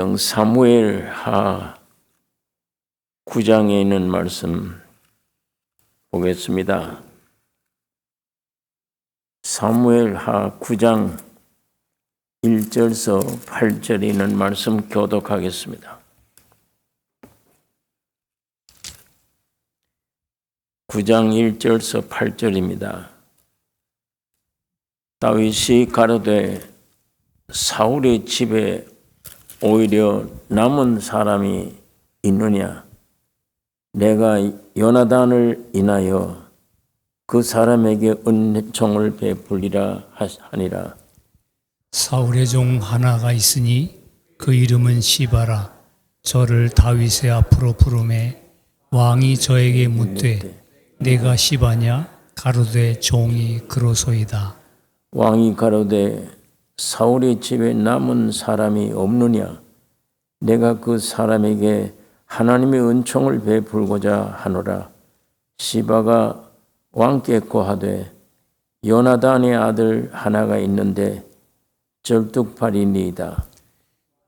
사무엘하 9장에 있는 말씀 보겠습니다. 사무엘하 9장 1절서 8절에 있는 말씀 교독하겠습니다. 9장 1절서 8절입니다. 다윗이 가로되 사울의 집에 오히려 남은 사람이 있느냐? 내가 요나단을 인하여 그 사람에게 은총을 베풀리라 하니라. 사울의 종 하나가 있으니 그 이름은 시바라. 저를 다윗의 앞으로 부르매 왕이 저에게 묻되 내가 시바냐? 가로되 종이 그로소이다. 왕이 가로되 사울의 집에 남은 사람이 없느냐? 내가 그 사람에게 하나님의 은총을 베풀고자 하노라. 시바가 왕께 고하되 요나단의 아들 하나가 있는데 절뚝발이니이다.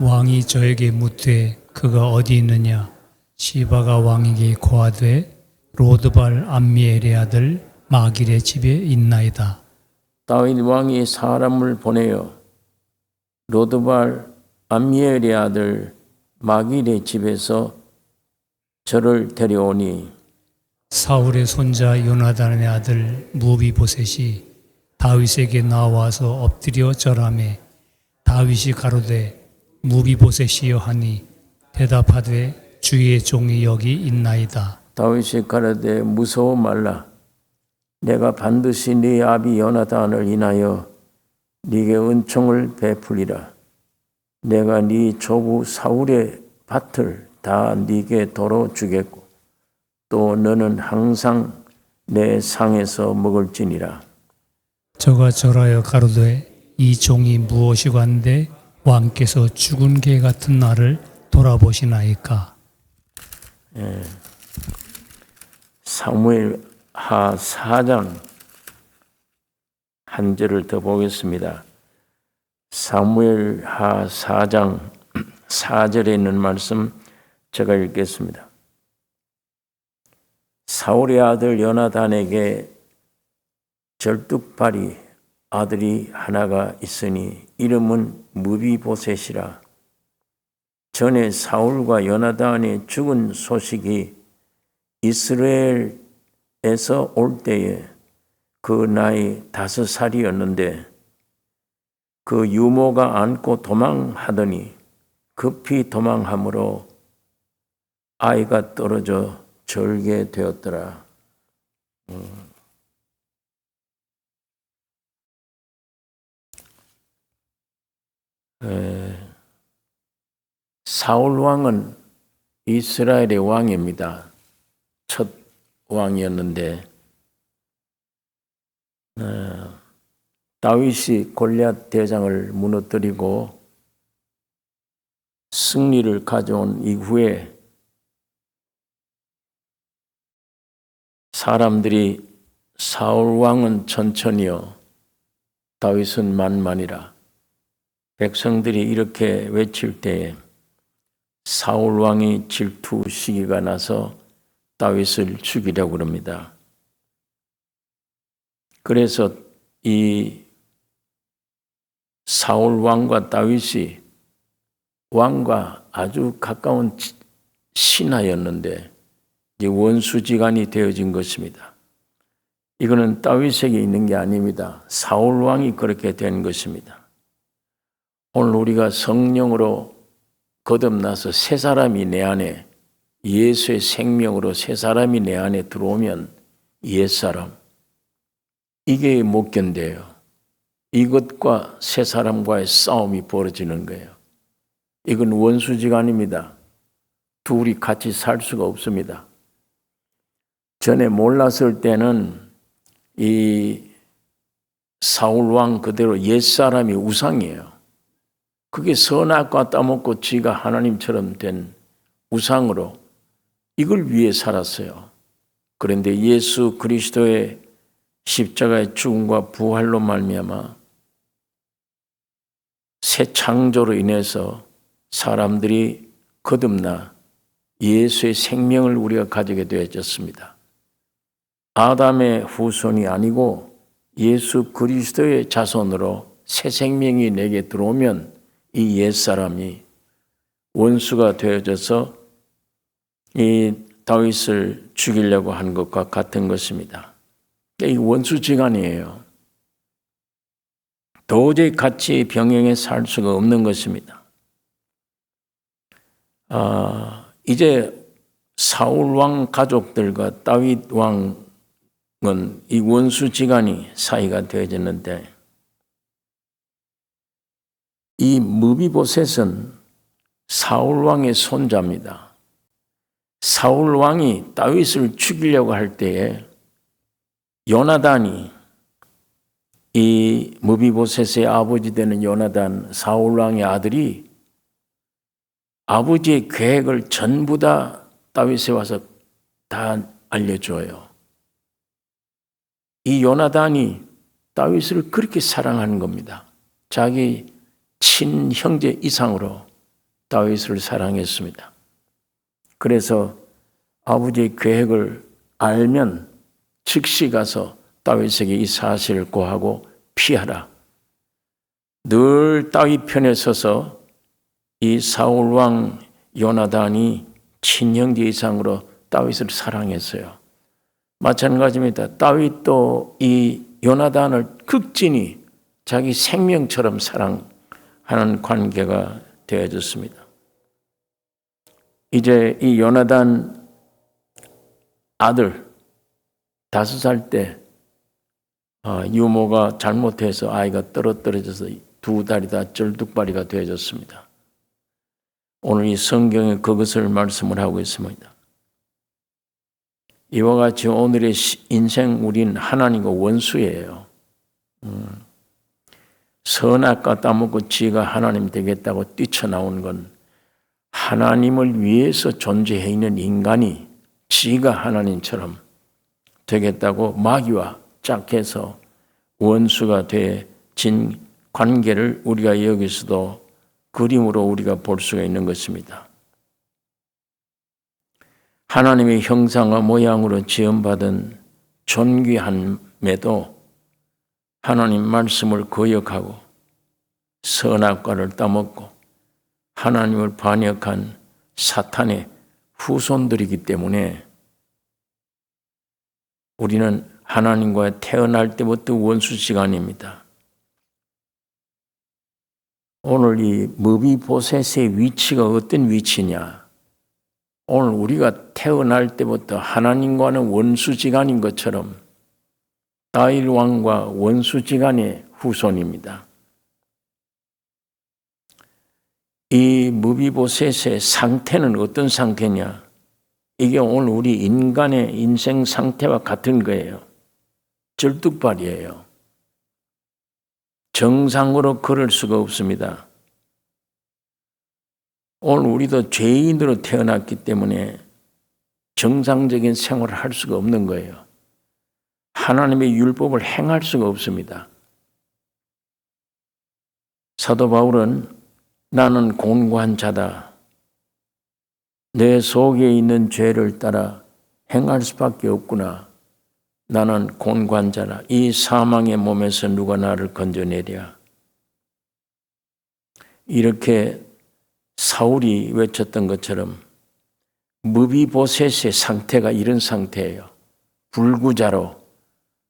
왕이 저에게 묻되 그가 어디 있느냐? 시바가 왕에게 고하되 로드발 암미엘의 아들 마길의 집에 있나이다. 다윗 왕이 사람을 보내어 로드발 암미엘의 아들 마길의 집에서 저를 데려오니 사울의 손자 요나단의 아들 무비보셋이 다윗에게 나와서 엎드려 절하매 다윗이 가로되 무비보셋이여 하니 대답하되 주의 종이 여기 있나이다. 다윗이 가로되 무서워 말라. 내가 반드시 네 아비 요나단을 인하여 네게 은총을 베풀리라. 내가 네 조부 사울의 밭을 다 네게 도로 주겠고 또 너는 항상 내 상에서 먹을지니라. 저가 절하여 가로되 이 종이 무엇이고 한데 왕께서 죽은 개 같은 나를 돌아보시나이까. 사무엘하 4장 한 절을 더 보겠습니다. 사무엘하 4장 4절에 있는 말씀 제가 읽겠습니다. 사울의 아들 요나단에게 절뚝발이 아들이 하나가 있으니 이름은 무비보셋이라. 전에 사울과 요나단이 죽은 소식이 이스라엘에서 올 때에 그 나이 5살이었는데 그 유모가 안고 도망하더니 급히 도망함으로 아이가 떨어져 절게 되었더라. 사울 왕은 이스라엘의 왕입니다. 첫 왕이었는데 다윗이 골리앗 대장을 무너뜨리고 승리를 가져온 이후에 사람들이 사울 왕은 천천히요 다윗은 만만이라 백성들이 이렇게 외칠 때에 사울 왕이 질투 시기가 나서 다윗을 죽이려고 합니다. 그래서 이 사울 왕과 다윗이 왕과 아주 가까운 신하였는데 이제 원수지간이 되어진 것입니다. 이거는 다윗에게 있는 게 아닙니다. 사울 왕이 그렇게 된 것입니다. 오늘 우리가 성령으로 거듭나서 새 사람이 내 안에 예수의 생명으로 새 사람이 내 안에 들어오면 옛사람 이게 못 견뎌요. 이것과 새 사람과의 싸움이 벌어지는 거예요. 이건 원수지간입니다. 둘이 같이 살 수가 없습니다. 전에 몰랐을 때는 이 사울 왕 그대로 옛사람이 우상이에요. 그게 선악과 따먹고 지가 하나님처럼 된 우상으로 이걸 위해 살았어요. 그런데 예수 그리스도의 십자가의 죽음과 부활로 말미암아 새 창조로 인해서 사람들이 거듭나 예수의 생명을 우리가 가지게 되어졌습니다. 아담의 후손이 아니고 예수 그리스도의 자손으로 새 생명이 내게 들어오면 이 옛사람이 원수가 되어져서 이 다윗을 죽이려고 한 것과 같은 것입니다. 이 원수지간이에요. 도저히 같이 병행해 살 수가 없는 것입니다. 이제 사울 왕 가족들과 다윗 왕은 이 원수지간이 사이가 되어졌는데, 이 무비보셋은 사울 왕의 손자입니다. 사울 왕이 다윗을 죽이려고 할 때에 요나단이, 이 무비보셋의 아버지 되는 요나단, 사울 왕의 아들이 아버지의 계획을 전부 다 다윗에 와서 다 알려줘요. 이 요나단이 다윗을 그렇게 사랑하는 겁니다. 자기 친형제 이상으로 다윗을 사랑했습니다. 그래서 아버지의 계획을 알면 즉시 가서 다윗에게 이 사실을 고하고 피하라. 늘 다윗 편에 서서 이 사울 왕 요나단이 친형제 이상으로 다윗을 사랑했어요. 마찬가지입니다. 다윗도 이 요나단을 극진히 자기 생명처럼 사랑하는 관계가 되어졌습니다. 이제 이 요나단 아들 5살 때 유모가 잘못해서 아이가 떨어져서 두 다리 다 절뚝발이가 되어졌습니다. 오늘 이 성경에 그것을 말씀을 하고 있습니다. 이와 같이 오늘의 인생 우린 하나님과 원수예요. 선악과 따먹고 지가 하나님 되겠다고 뛰쳐나온 건 하나님을 위해서 존재해 있는 인간이 지가 하나님처럼 되겠다고 마귀와 짝해서 원수가 되어진 관계를 우리가 여기서도 그림으로 우리가 볼 수가 있는 것입니다. 하나님의 형상과 모양으로 지음받은 존귀함에도 하나님 말씀을 거역하고 선악과를 따먹고 하나님을 반역한 사탄의 후손들이기 때문에 우리는 하나님과 태어날 때부터 원수지간입니다. 오늘 이 무비보셋의 위치가 어떤 위치냐? 오늘 우리가 태어날 때부터 하나님과는 원수지간인 것처럼 다윗 왕과 원수지간의 후손입니다. 이 무비보셋의 상태는 어떤 상태냐? 이게 오늘 우리 인간의 인생 상태와 같은 거예요. 절뚝발이에요. 정상으로 걸을 수가 없습니다. 오늘 우리도 죄인으로 태어났기 때문에 정상적인 생활을 할 수가 없는 거예요. 하나님의 율법을 행할 수가 없습니다. 사도 바울은 나는 곤고한 자다. 내 속에 있는 죄를 따라 행할 수밖에 없구나. 나는 곤고한 자라. 이 사망의 몸에서 누가 나를 건져내랴. 이렇게 사울이 외쳤던 것처럼 무비보셋의 상태가 이런 상태예요. 불구자로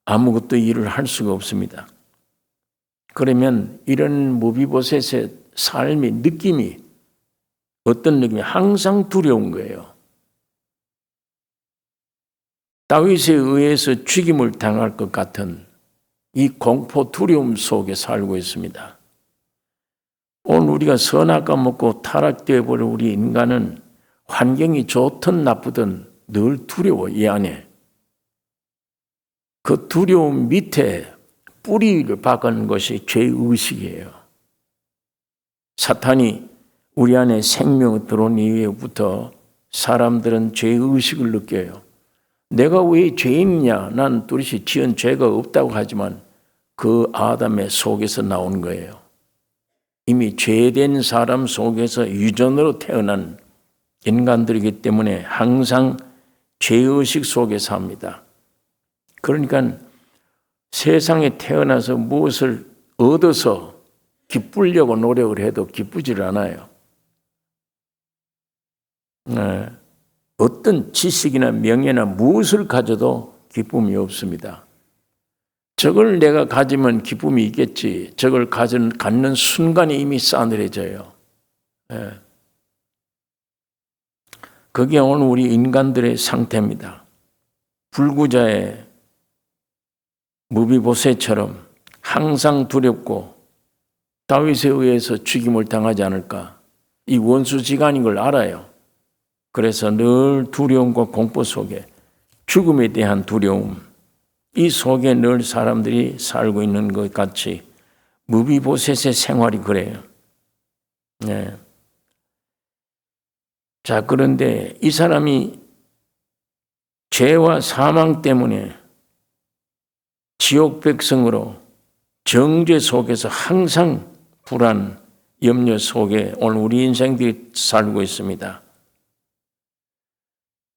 아무것도 일을 할 수가 없습니다. 그러면 이런 무비보셋의 삶의 느낌이 어떤 느낌이 항상 두려운 거예요. 다윗에 의해서 죽임을 당할 것 같은 이 공포 두려움 속에 살고 있습니다. 오늘 우리가 선악과 먹고 타락되어 버린 우리 인간은 환경이 좋든 나쁘든 늘 두려워. 이 안에 그 두려움 밑에 뿌리를 박은 것이 죄의식이에요. 사탄이 우리 안에 생명이 들어온 이후부터 사람들은 죄의식을 느껴요. 내가 왜 죄인이냐? 난 도대체 지은 죄가 없다고 하지만 그 아담의 속에서 나온 거예요. 이미 죄된 사람 속에서 유전으로 태어난 인간들이기 때문에 항상 죄의식 속에 삽니다. 그러니까 세상에 태어나서 무엇을 얻어서 기쁘려고 노력을 해도 기쁘지를 않아요. 어떤 지식이나 명예나 무엇을 가져도 기쁨이 없습니다. 저걸 내가 가지면 기쁨이 있겠지. 저걸 갖는 순간에 이미 싸늘해져요. 그게 오늘 우리 인간들의 상태입니다. 불구자의 무비보셋처럼 항상 두렵고 다윗에 의해서 죽임을 당하지 않을까. 이 원수지간인 걸 알아요. 그래서 늘 두려움과 공포 속에 죽음에 대한 두려움, 이 속에 늘 사람들이 살고 있는 것 같이 무비보셋의 생활이 그래요. 네. 자, 그런데 이 사람이 죄와 사망 때문에 지옥 백성으로 정죄 속에서 항상 불안, 염려 속에 오늘 우리 인생들이 살고 있습니다.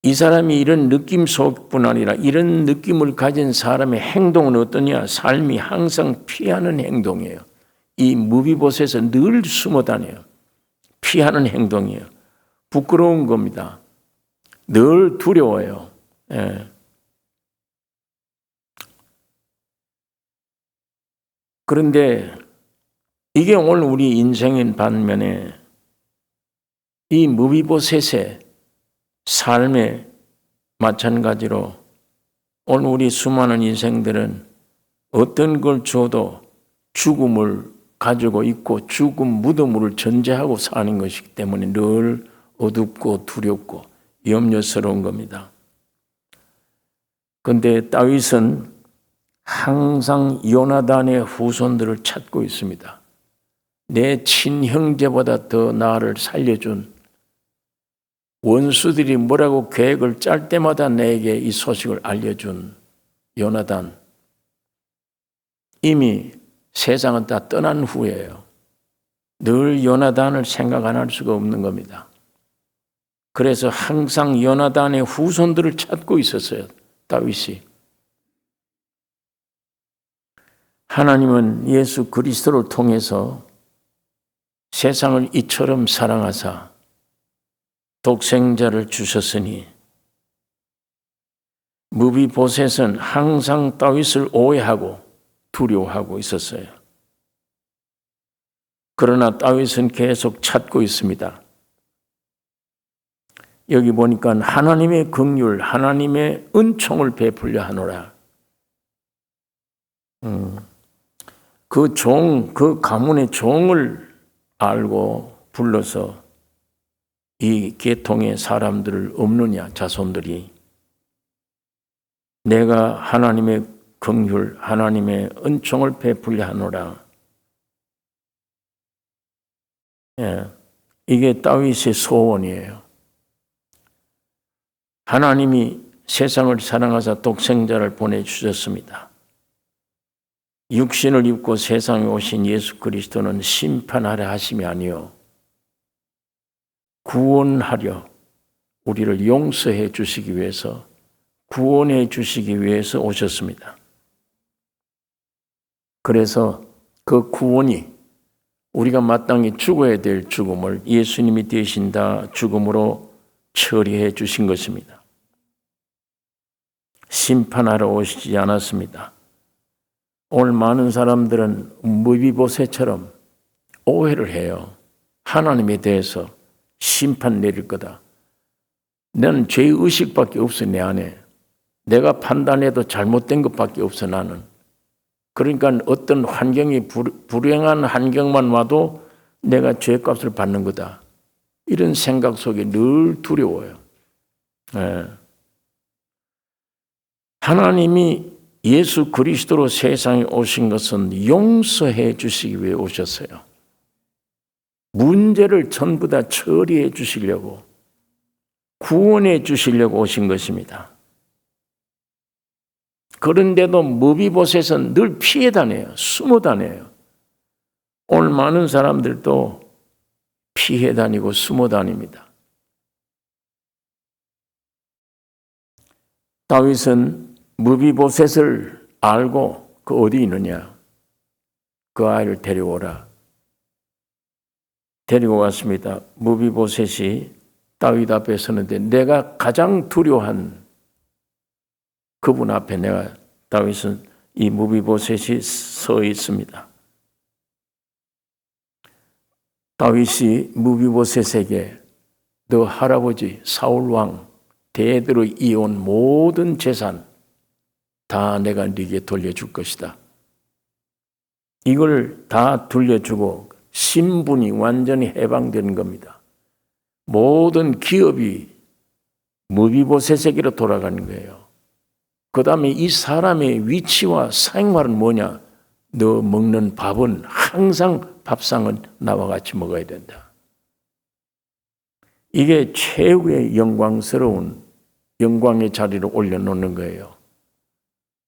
이 사람이 이런 느낌 속뿐 아니라 이런 느낌을 가진 사람의 행동은 어떠냐? 삶이 항상 피하는 행동이에요. 이 무비보셋에서 늘 숨어 다녀요. 피하는 행동이에요. 부끄러운 겁니다. 늘 두려워요. 예. 그런데 이게 오늘 우리 인생인 반면에 이 무비보셋의 삶에 마찬가지로 오늘 우리 수많은 인생들은 어떤 걸 줘도 죽음을 가지고 있고 죽음 무덤을 전제하고 사는 것이기 때문에 늘 어둡고 두렵고 염려스러운 겁니다. 그런데 다윗은 항상 요나단의 후손들을 찾고 있습니다. 내 친형제보다 더 나를 살려준 원수들이 뭐라고 계획을 짤 때마다 내게 이 소식을 알려준 요나단. 이미 세상은 다 떠난 후에요. 늘 요나단을 생각 안 할 수가 없는 겁니다. 그래서 항상 요나단의 후손들을 찾고 있었어요. 다윗이. 하나님은 예수 그리스도를 통해서 세상을 이처럼 사랑하사 독생자를 주셨으니 무비보셋은 항상 다윗을 오해하고 두려워하고 있었어요. 그러나 다윗은 계속 찾고 있습니다. 여기 보니까 하나님의 긍휼, 하나님의 은총을 베풀려 하노라. 그 가문의 종을 알고 불러서 이 계통의 사람들을 없느냐, 자손들이. 내가 하나님의 긍휼, 하나님의 은총을 베풀려 하노라. 예, 이게 다윗의 소원이에요. 하나님이 세상을 사랑하사 독생자를 보내주셨습니다. 육신을 입고 세상에 오신 예수 그리스도는 심판하려 하심이 아니요 구원하려 우리를 용서해 주시기 위해서 구원해 주시기 위해서 오셨습니다. 그래서 그 구원이 우리가 마땅히 죽어야 될 죽음을 예수님이 대신 다 죽음으로 처리해 주신 것입니다. 심판하러 오시지 않았습니다. 오늘 많은 사람들은 무비보셋처럼 오해를 해요. 하나님에 대해서 심판 내릴 거다. 나는 죄의식밖에 없어 내 안에. 내가 판단해도 잘못된 것밖에 없어 나는. 그러니까 어떤 환경이 불행한 환경만 와도 내가 죄값을 받는 거다. 이런 생각 속에 늘 두려워요. 네. 하나님이 예수 그리스도로 세상에 오신 것은 용서해 주시기 위해 오셨어요. 문제를 전부 다 처리해 주시려고, 구원해 주시려고 오신 것입니다. 그런데도 무비보셋은 늘 피해 다녀요. 숨어 다녀요. 오늘 많은 사람들도 피해 다니고 숨어 다닙니다. 다윗은 무비보셋을 알고 그 어디 있느냐? 그 아이를 데려오라. 데리고 왔습니다. 무비보셋이 다윗 앞에 서는데 내가 가장 두려워한 그분 앞에 다윗은 이 무비보셋이 서 있습니다. 다윗이 무비보셋에게 너 할아버지 사울 왕 대대로 이어온 모든 재산 다 내가 네게 돌려줄 것이다. 이걸 다 돌려주고 신분이 완전히 해방되는 겁니다. 모든 기업이 무비보셋에게로 돌아가는 거예요. 그 다음에 이 사람의 위치와 생활은 뭐냐? 너 먹는 밥은 항상 밥상은 나와 같이 먹어야 된다. 이게 최후의 영광의 자리로 올려놓는 거예요.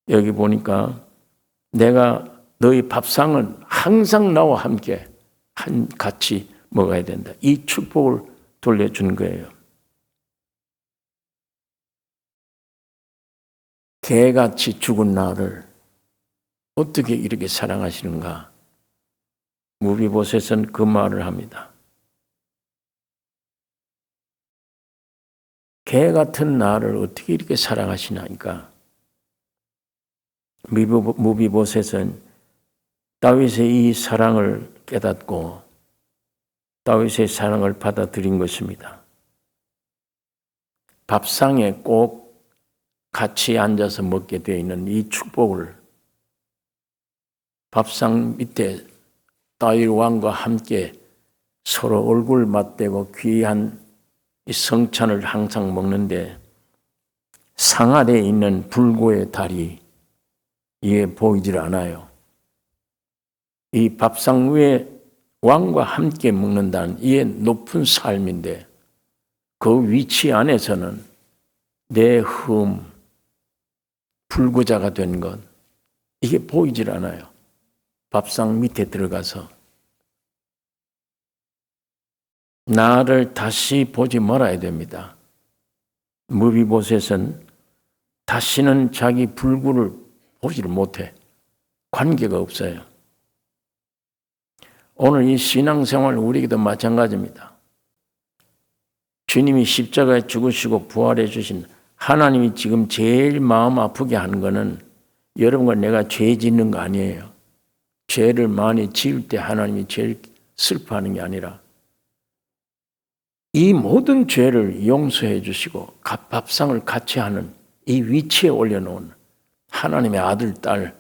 여기 보니까 내가 너희 밥상은 항상 나와 함께 같이 먹어야 된다. 이 축복을 돌려준 거예요. 개같이 죽은 나를 어떻게 이렇게 사랑하시는가? 무비보셋은 그 말을 합니다. 개 같은 나를 어떻게 이렇게 사랑하시나니까? 무비보셋은 다윗의 이 사랑을 깨닫고 다윗의 사랑을 받아들인 것입니다. 밥상에 꼭 같이 앉아서 먹게 되어 있는 이 축복을 밥상 밑에 다윗 왕과 함께 서로 얼굴 맞대고 귀한 이 성찬을 항상 먹는데 상 아래에 있는 불고의 달이 이에 보이질 않아요. 이 밥상 위에 왕과 함께 먹는다는 이에 높은 삶인데 그 위치 안에서는 내 불구자가 된 것 이게 보이질 않아요. 밥상 밑에 들어가서 나를 다시 보지 말아야 됩니다. 무비보셋은 다시는 자기 불구를 보지를 못해. 관계가 없어요. 오늘 이 신앙생활 우리에게도 마찬가지입니다. 주님이 십자가에 죽으시고 부활해 주신 하나님이 지금 제일 마음 아프게 하는 거는 여러분과 내가 죄 짓는 거 아니에요. 죄를 많이 지을 때 하나님이 제일 슬퍼하는 게 아니라 이 모든 죄를 용서해 주시고 밥상을 같이 하는 이 위치에 올려놓은 하나님의 아들, 딸,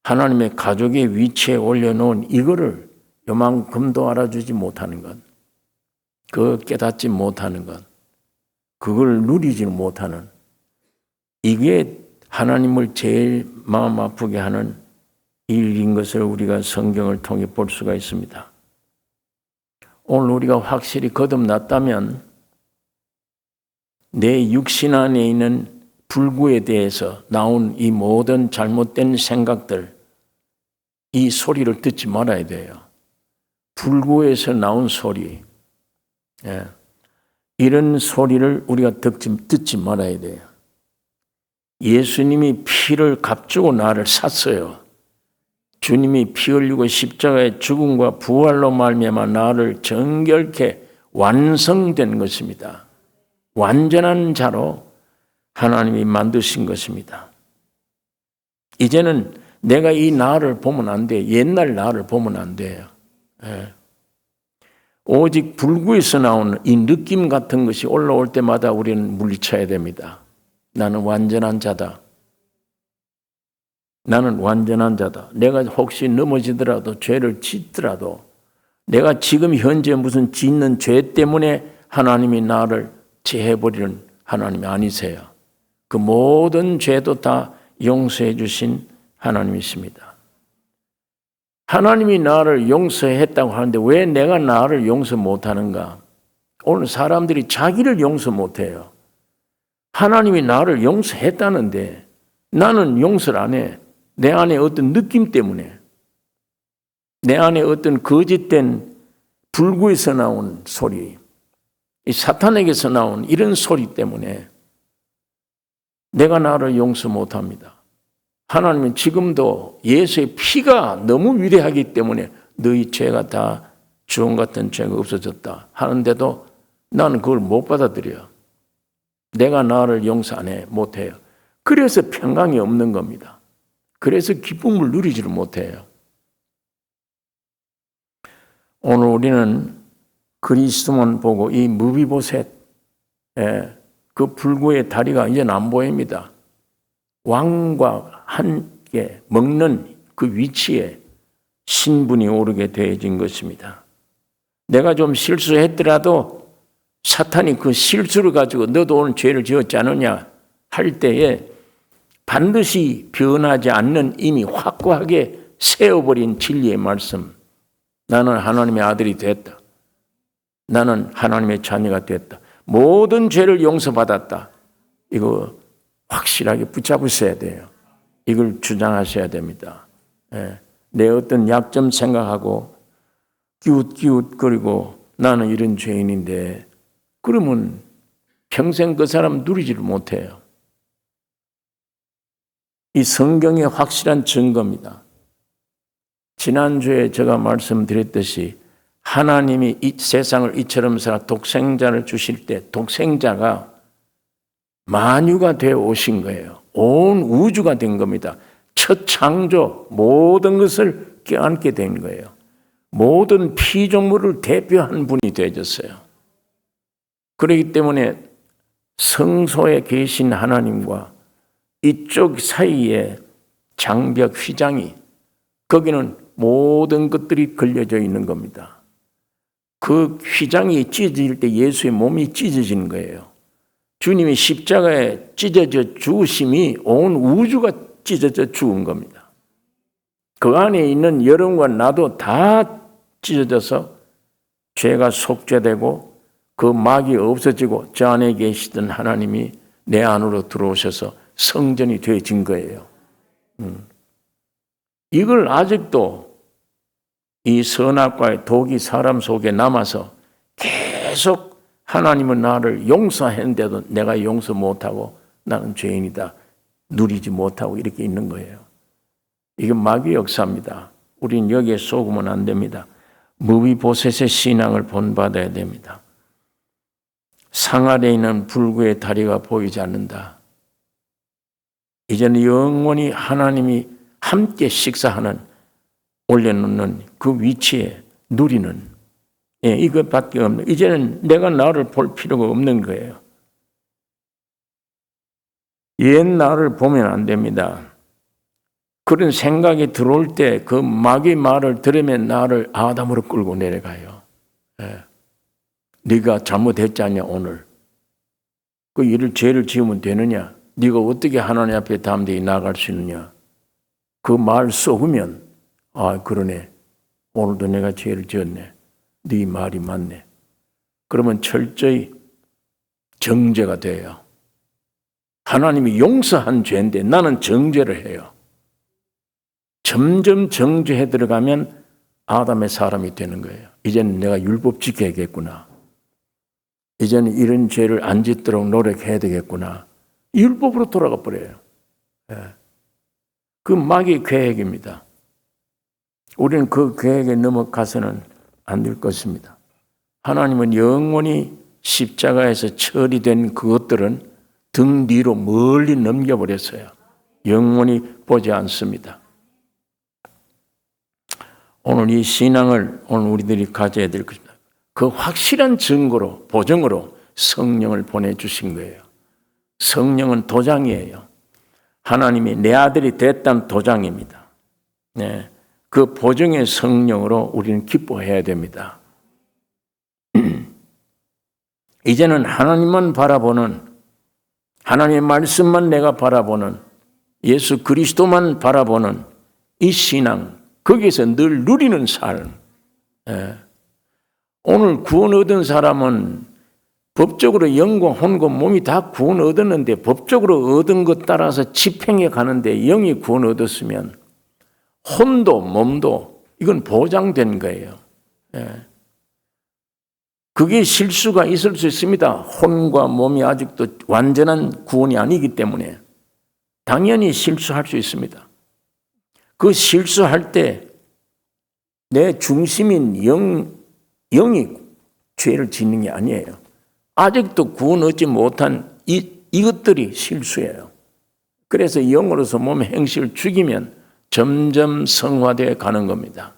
하나님의 가족의 위치에 올려놓은 이거를 요만큼도 알아주지 못하는 것, 그거 깨닫지 못하는 것, 그걸 누리지 못하는 이게 하나님을 제일 마음 아프게 하는 일인 것을 우리가 성경을 통해 볼 수가 있습니다. 오늘 우리가 확실히 거듭났다면 내 육신 안에 있는 불구에 대해서 나온 이 모든 잘못된 생각들, 이 소리를 듣지 말아야 돼요. 불구에서 나온 소리, 이런 소리를 우리가 듣지 말아야 돼요. 예수님이 피를 값주고 나를 샀어요. 주님이 피 흘리고 십자가의 죽음과 부활로 말미암아 나를 정결케 완성된 것입니다. 완전한 자로 하나님이 만드신 것입니다. 이제는 내가 이 나를 보면 안 돼. 옛날 나를 보면 안 돼요. 오직 불구에서 나오는 이 느낌 같은 것이 올라올 때마다 우리는 물리쳐야 됩니다. 나는 완전한 자다. 나는 완전한 자다. 내가 혹시 넘어지더라도 죄를 짓더라도 내가 지금 현재 무슨 짓는 죄 때문에 하나님이 나를 제해버리는 하나님이 아니세요. 그 모든 죄도 다 용서해 주신 하나님이십니다. 하나님이 나를 용서했다고 하는데 왜 내가 나를 용서 못하는가? 오늘 사람들이 자기를 용서 못해요. 하나님이 나를 용서했다는데 나는 용서를 안 해. 내 안에 어떤 느낌 때문에. 내 안에 어떤 거짓된 불구에서 나온 소리, 이 사탄에게서 나온 이런 소리 때문에 내가 나를 용서 못합니다. 하나님은 지금도 예수의 피가 너무 위대하기 때문에 너희 죄가 다 주홍 같은 죄가 없어졌다 하는데도 나는 그걸 못 받아들여요. 내가 나를 용서 안 해, 못해요. 그래서 평강이 없는 겁니다. 그래서 기쁨을 누리지를 못해요. 오늘 우리는 그리스도만 보고 이 무비보셋, 그 불구의 다리가 이제는 안 보입니다. 왕과 함께 먹는 그 위치에 신분이 오르게 되어진 것입니다. 내가 좀 실수했더라도 사탄이 그 실수를 가지고 너도 오늘 죄를 지었지 않느냐 할 때에 반드시 변하지 않는 이미 확고하게 세워버린 진리의 말씀. 나는 하나님의 아들이 됐다. 나는 하나님의 자녀가 됐다. 모든 죄를 용서받았다. 이거 확실하게 붙잡으셔야 돼요. 이걸 주장하셔야 됩니다. 내 어떤 약점 생각하고 기웃기웃거리고 나는 이런 죄인인데 그러면 평생 그 사람 누리지를 못해요. 이 성경의 확실한 증거입니다. 지난주에 제가 말씀드렸듯이 하나님이 이 세상을 이처럼 살아 독생자를 주실 때 독생자가 만유가 되어 오신 거예요. 온 우주가 된 겁니다. 첫 창조 모든 것을 껴안게 된 거예요. 모든 피조물을 대표한 분이 되어졌어요. 그렇기 때문에 성소에 계신 하나님과 이쪽 사이에 장벽 휘장이 거기는 모든 것들이 걸려져 있는 겁니다. 그 휘장이 찢어질 때 예수의 몸이 찢어지는 거예요. 주님이 십자가에 찢어져 죽으심이 온 우주가 찢어져 죽은 겁니다. 그 안에 있는 여러분과 나도 다 찢어져서 죄가 속죄되고 그 막이 없어지고 저 안에 계시던 하나님이 내 안으로 들어오셔서 성전이 되어진 거예요. 이걸 아직도 이 선악과의 독이 사람 속에 남아서 계속 하나님은 나를 용서했는데도 내가 용서 못하고 나는 죄인이다. 누리지 못하고 이렇게 있는 거예요. 이게 마귀의 역사입니다. 우린 여기에 속으면 안 됩니다. 무비보셋의 신앙을 본받아야 됩니다. 상 아래에 있는 불구의 다리가 보이지 않는다. 이제는 영원히 하나님이 함께 식사하는 올려놓는 그 위치에 누리는 이것밖에 없는 이제는 내가 나를 볼 필요가 없는 거예요. 옛 나를 보면 안 됩니다. 그런 생각이 들어올 때 그 마귀 말을 들으면 나를 아담으로 끌고 내려가요. 네가 잘못했지 않냐 오늘. 그 일을 죄를 지으면 되느냐. 네가 어떻게 하나님 앞에 담대히 나아갈 수 있느냐. 그 말 쏘으면 아 그러네. 오늘도 내가 죄를 지었네. 네 말이 맞네. 그러면 철저히 정죄가 돼요. 하나님이 용서한 죄인데 나는 정죄를 해요. 점점 정죄해 들어가면 아담의 사람이 되는 거예요. 이제는 내가 율법 지켜야겠구나. 이제는 이런 죄를 안 짓도록 노력해야 되겠구나. 율법으로 돌아가 버려요. 그 마귀의 계획입니다. 우리는 그 계획에 넘어가서는 안 될 것입니다. 하나님은 영원히 십자가에서 처리된 그것들은 등 뒤로 멀리 넘겨버렸어요. 영원히 보지 않습니다. 오늘 이 신앙을 오늘 우리들이 가져야 될 것입니다. 그 확실한 증거로, 보증으로 성령을 보내주신 거예요. 성령은 도장이에요. 하나님이 내 아들이 됐다는 도장입니다. 네. 그 보증의 성령으로 우리는 기뻐해야 됩니다. 이제는 하나님만 바라보는, 하나님의 말씀만 내가 바라보는, 예수 그리스도만 바라보는 이 신앙, 거기에서 늘 누리는 삶. 오늘 구원 얻은 사람은 법적으로 영과 혼과 몸이 다 구원 얻었는데 법적으로 얻은 것 따라서 집행해 가는데 영이 구원 얻었으면 혼도 몸도 이건 보장된 거예요. 예. 그게 실수가 있을 수 있습니다. 혼과 몸이 아직도 완전한 구원이 아니기 때문에 당연히 실수할 수 있습니다. 그 실수할 때 내 중심인 영이 죄를 짓는 게 아니에요. 아직도 구원 얻지 못한 이것들이 실수예요. 그래서 영으로서 몸의 행실을 죽이면 점점 성화되어 가는 겁니다.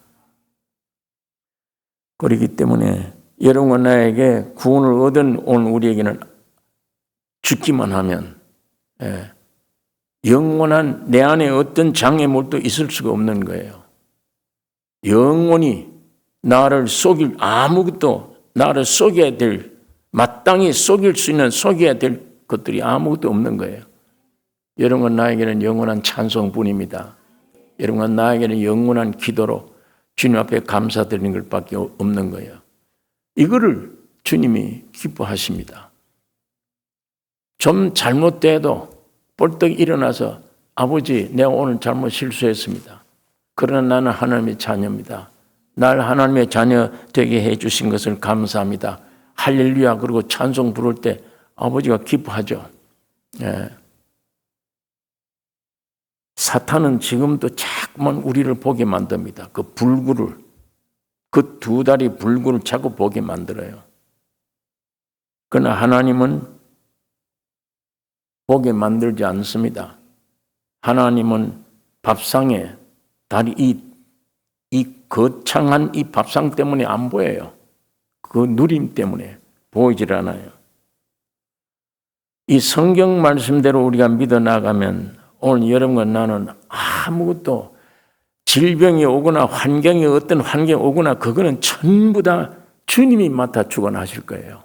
그렇기 때문에 여러분과 나에게 구원을 얻은 오늘 우리에게는 죽기만 하면 영원한 내 안에 어떤 장애물도 있을 수가 없는 거예요. 영원히 나를 속일 아무것도 나를 속여야 될 마땅히 속일 수 있는 속여야 될 것들이 아무것도 없는 거예요. 여러분과 나에게는 영원한 찬송뿐입니다. 여러분과 나에게는 영원한 기도로 주님 앞에 감사드리는 것밖에 없는 거예요. 이거를 주님이 기뻐하십니다. 좀 잘못돼도 벌떡 일어나서 아버지 내가 오늘 잘못 실수했습니다. 그러나 나는 하나님의 자녀입니다. 날 하나님의 자녀 되게 해주신 것을 감사합니다. 할렐루야 그리고 찬송 부를 때 아버지가 기뻐하죠. 예. 사탄은 지금도 자꾸만 우리를 보게 만듭니다. 그 불구를 그 두 다리 불구를 자꾸 보게 만들어요. 그러나 하나님은 보게 만들지 않습니다. 하나님은 밥상에 다리 이 거창한 이 밥상 때문에 안 보여요. 그 누림 때문에 보이질 않아요. 이 성경 말씀대로 우리가 믿어 나가면 오늘 여러분과 나는 아무것도 질병이 오거나 환경이 어떤 환경이 오거나 그거는 전부 다 주님이 맡아 주관하실 거예요.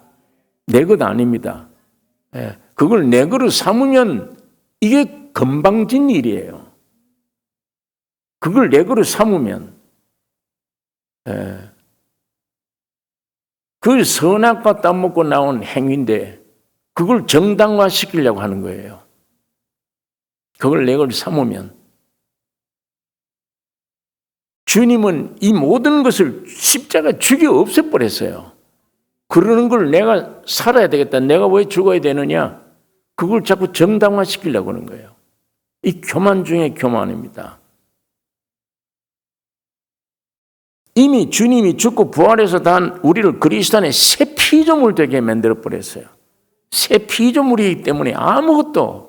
내 것 아닙니다. 그걸 내 거로 삼으면 이게 건방진 일이에요. 그걸 내 거로 삼으면 그 선악과 따먹고 나온 행위인데 그걸 정당화시키려고 하는 거예요. 그걸 내 거로 삼으면 주님은 이 모든 것을 십자가 죽여 없애버렸어요. 그러는 걸 내가 살아야 되겠다. 내가 왜 죽어야 되느냐? 그걸 자꾸 정당화시키려고 하는 거예요. 이 교만 중에 교만입니다. 이미 주님이 죽고 부활해서 단 우리를 그리스도 안에 새 피조물 되게 만들어버렸어요. 새 피조물이기 때문에 아무것도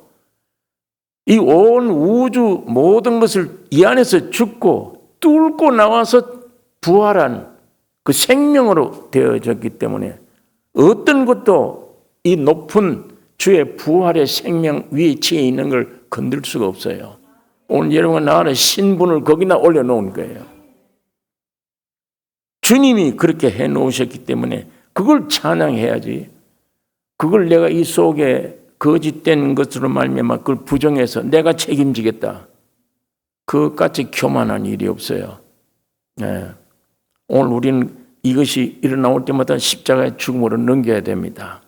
이 온 우주 모든 것을 이 안에서 죽고 뚫고 나와서 부활한 그 생명으로 되어졌기 때문에 어떤 것도 이 높은 주의 부활의 생명 위치에 있는 걸 건들 수가 없어요. 오늘 여러분 나는 신분을 거기다 올려놓은 거예요. 주님이 그렇게 해놓으셨기 때문에 그걸 찬양해야지. 그걸 내가 이 속에 거짓된 것으로 말미암아 그걸 부정해서 내가 책임지겠다. 그것같이 교만한 일이 없어요. 네. 오늘 우리는 이것이 일어나올 때마다 십자가의 죽음으로 넘겨야 됩니다.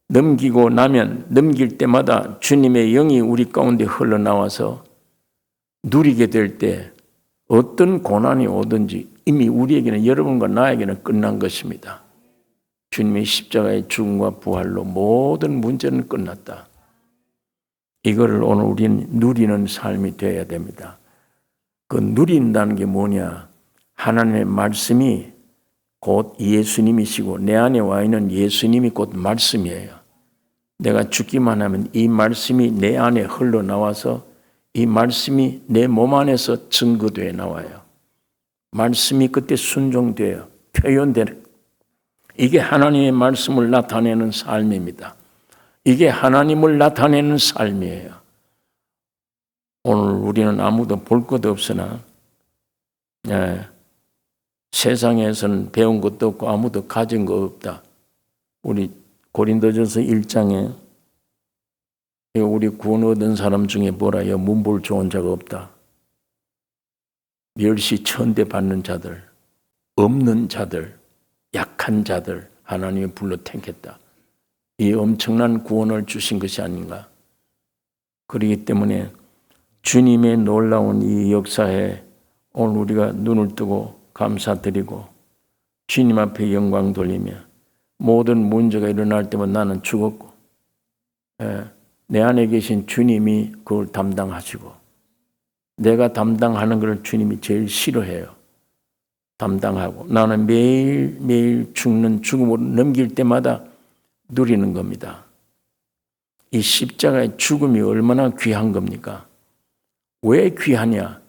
넘기고 나면 넘길 때마다 주님의 영이 우리 가운데 흘러나와서 누리게 될 때 어떤 고난이 오든지 이미 우리에게는 여러분과 나에게는 끝난 것입니다. 주님의 십자가의 죽음과 부활로 모든 문제는 끝났다. 이거를 오늘 우리는 누리는 삶이 되어야 됩니다. 그 누린다는 게 뭐냐? 하나님의 말씀이 곧 예수님이시고 내 안에 와 있는 예수님이 곧 말씀이에요. 내가 죽기만 하면 이 말씀이 내 안에 흘러나와서 이 말씀이 내 몸 안에서 증거되어 나와요. 말씀이 그때 순종되어 표현되는 이게 하나님의 말씀을 나타내는 삶입니다. 이게 하나님을 나타내는 삶이에요. 오늘 우리는 아무도 볼 것도 없으나 세상에서는 배운 것도 없고 아무도 가진 거 없다. 우리 고린도전서 1장에 우리 구원 얻은 사람 중에 뭐라요? 문볼 좋은 자가 없다. 멸시 천대 받는 자들, 없는 자들, 약한 자들 하나님이 불러 택했다. 이 엄청난 구원을 주신 것이 아닌가. 그렇기 때문에 주님의 놀라운 이 역사에 오늘 우리가 눈을 뜨고 감사드리고 주님 앞에 영광 돌리며 모든 문제가 일어날 때면 나는 죽었고 내 안에 계신 주님이 그걸 담당하시고 내가 담당하는 걸 주님이 제일 싫어해요. 담당하고 나는 매일매일 죽는 죽음으로 넘길 때마다 누리는 겁니다. 이 십자가의 죽음이 얼마나 귀한 겁니까? 왜 귀하냐?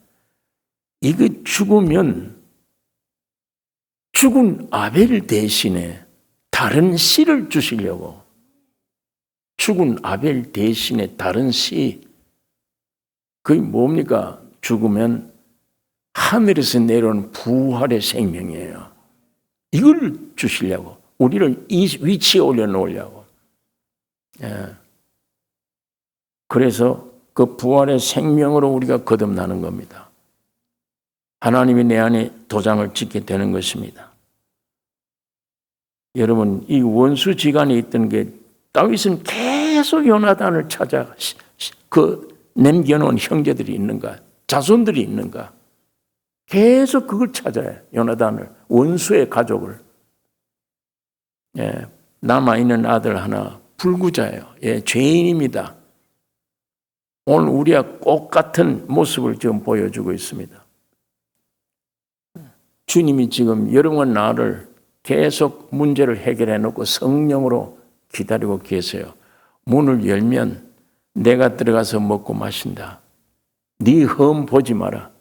이거 죽으면 죽은 아벨 대신에 다른 씨를 주시려고 죽은 아벨 대신에 다른 씨 그게 뭡니까? 죽으면 하늘에서 내려온 부활의 생명이에요. 이걸 주시려고 우리를 이 위치에 올려놓으려고 그래서 그 부활의 생명으로 우리가 거듭나는 겁니다. 하나님이 내 안에 도장을 찍게 되는 것입니다. 여러분 이 원수지간에 있던 게 다윗은 계속 요나단을 찾아 남겨놓은 형제들이 있는가 자손들이 있는가 계속 그걸 찾아요. 요나단을 원수의 가족을 남아있는 아들 하나 불구자예요. 죄인입니다. 오늘 우리와 똑같은 모습을 지금 보여주고 있습니다. 주님이 지금 여러분과 나를 계속 문제를 해결해 놓고 성령으로 기다리고 계세요. 문을 열면 내가 들어가서 먹고 마신다. 네 흠 보지 마라.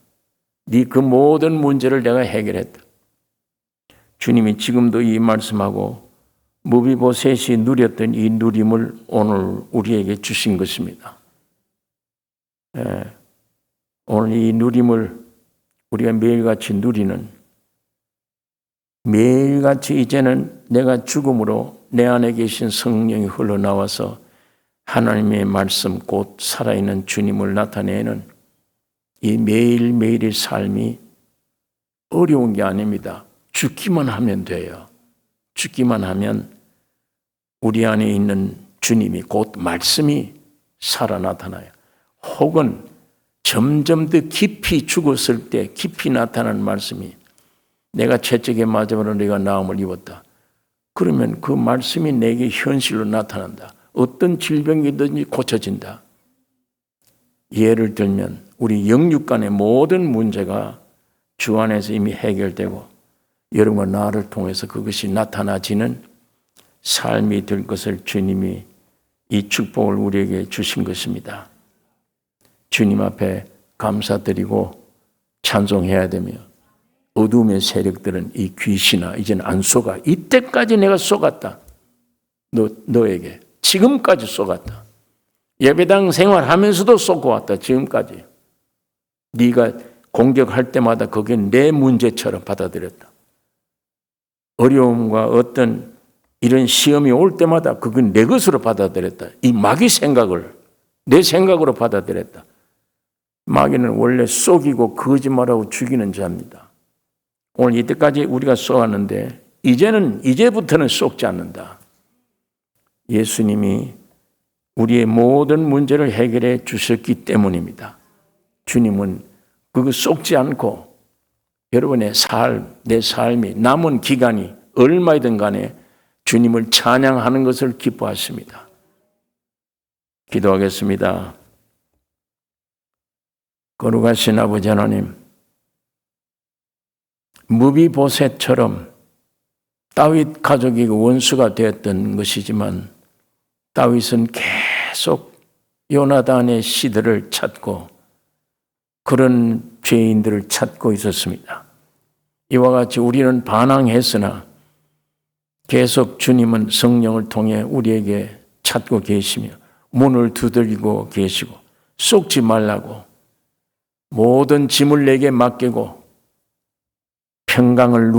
네 그 모든 문제를 내가 해결했다. 주님이 지금도 이 말씀하고 무비보셋이 누렸던 이 누림을 오늘 우리에게 주신 것입니다. 오늘 이 누림을 우리가 매일같이 누리는 매일같이 이제는 내가 죽음으로 내 안에 계신 성령이 흘러나와서 하나님의 말씀 곧 살아있는 주님을 나타내는 이 매일매일의 삶이 어려운 게 아닙니다. 죽기만 하면 돼요. 죽기만 하면 우리 안에 있는 주님이 곧 말씀이 살아 나타나요. 혹은 점점 더 깊이 죽었을 때 깊이 나타나는 말씀이 내가 채찍에 맞아버려 내가 나음을 입었다. 그러면 그 말씀이 내게 현실로 나타난다. 어떤 질병이든지 고쳐진다. 예를 들면 우리 영육 간의 모든 문제가 주 안에서 이미 해결되고 여러분과 나를 통해서 그것이 나타나지는 삶이 될 것을 주님이 이 축복을 우리에게 주신 것입니다. 주님 앞에 감사드리고 찬송해야 되며 어둠의 세력들은 이 귀신아 이제는 안 속아. 이때까지 내가 속았다. 너에게 지금까지 속았다. 예배당 생활하면서도 속고 왔다. 지금까지. 네가 공격할 때마다 그게 내 문제처럼 받아들였다. 어려움과 어떤 이런 시험이 올 때마다 그건 내 것으로 받아들였다. 이 마귀 생각을 내 생각으로 받아들였다. 마귀는 원래 속이고 거짓말하고 죽이는 자입니다. 오늘 이때까지 우리가 쏘았는데 이제부터는 쏘지 않는다. 예수님이 우리의 모든 문제를 해결해 주셨기 때문입니다. 주님은 그거 쏘지 않고 여러분의 내 삶이 남은 기간이 얼마이든 간에 주님을 찬양하는 것을 기뻐하십니다. 기도하겠습니다. 거룩하신 아버지 하나님, 무비보셋처럼 다윗 가족이 원수가 되었던 것이지만 다윗은 계속 요나단의 씨들을 찾고 그런 죄인들을 찾고 있었습니다. 이와 같이 우리는 반항했으나 계속 주님은 성령을 통해 우리에게 찾고 계시며 문을 두들기고 계시고 속지 말라고 모든 짐을 내게 맡기고 평강을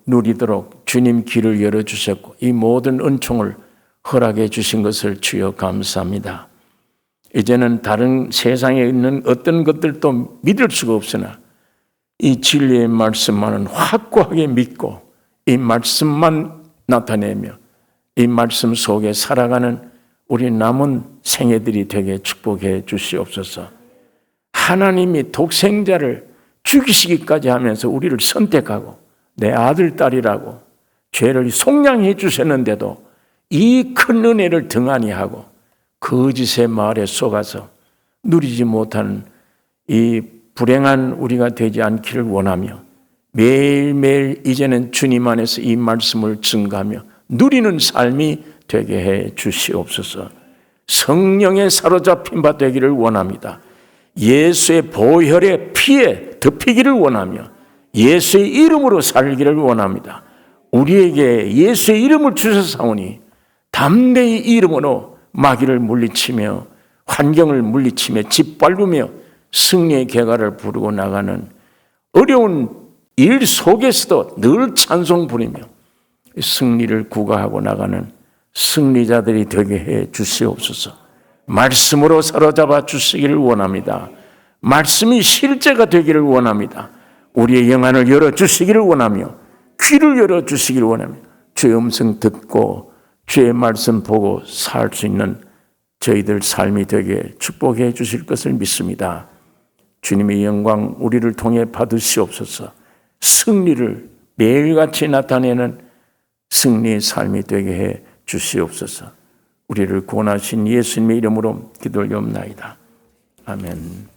누리도록 주님 길을 열어주셨고 이 모든 은총을 허락해 주신 것을 주여 감사합니다. 이제는 다른 세상에 있는 어떤 것들도 믿을 수가 없으나 이 진리의 말씀만은 확고하게 믿고 이 말씀만 나타내며 이 말씀 속에 살아가는 우리 남은 생애들이 되게 축복해 주시옵소서. 하나님이 독생자를 죽이시기까지 하면서 우리를 선택하고 내 아들, 딸이라고 죄를 속량해 주셨는데도 이 큰 은혜를 등한히 하고 거짓의 말에 속아서 누리지 못하는 이 불행한 우리가 되지 않기를 원하며 매일매일 이제는 주님 안에서 이 말씀을 증거하며 누리는 삶이 되게 해 주시옵소서. 성령에 사로잡힌 바 되기를 원합니다. 예수의 보혈의 피에 덮이기를 원하며 예수의 이름으로 살기를 원합니다. 우리에게 예수의 이름을 주셨사오니 담대히 이름으로 마귀를 물리치며 환경을 물리치며 짓밟으며 승리의 개가를 부르고 나가는 어려운 일 속에서도 늘 찬송 부리며 승리를 구가하고 나가는 승리자들이 되게 해 주시옵소서. 말씀으로 사로잡아 주시기를 원합니다. 말씀이 실제가 되기를 원합니다. 우리의 영안을 열어주시기를 원하며 귀를 열어주시기를 원하며 주의 음성 듣고 주의 말씀 보고 살 수 있는 저희들 삶이 되게 축복해 주실 것을 믿습니다. 주님의 영광 우리를 통해 받으시옵소서. 승리를 매일같이 나타내는 승리의 삶이 되게 해 주시옵소서. 우리를 구원하신 예수님의 이름으로 기도 올리옵나이다. 아멘.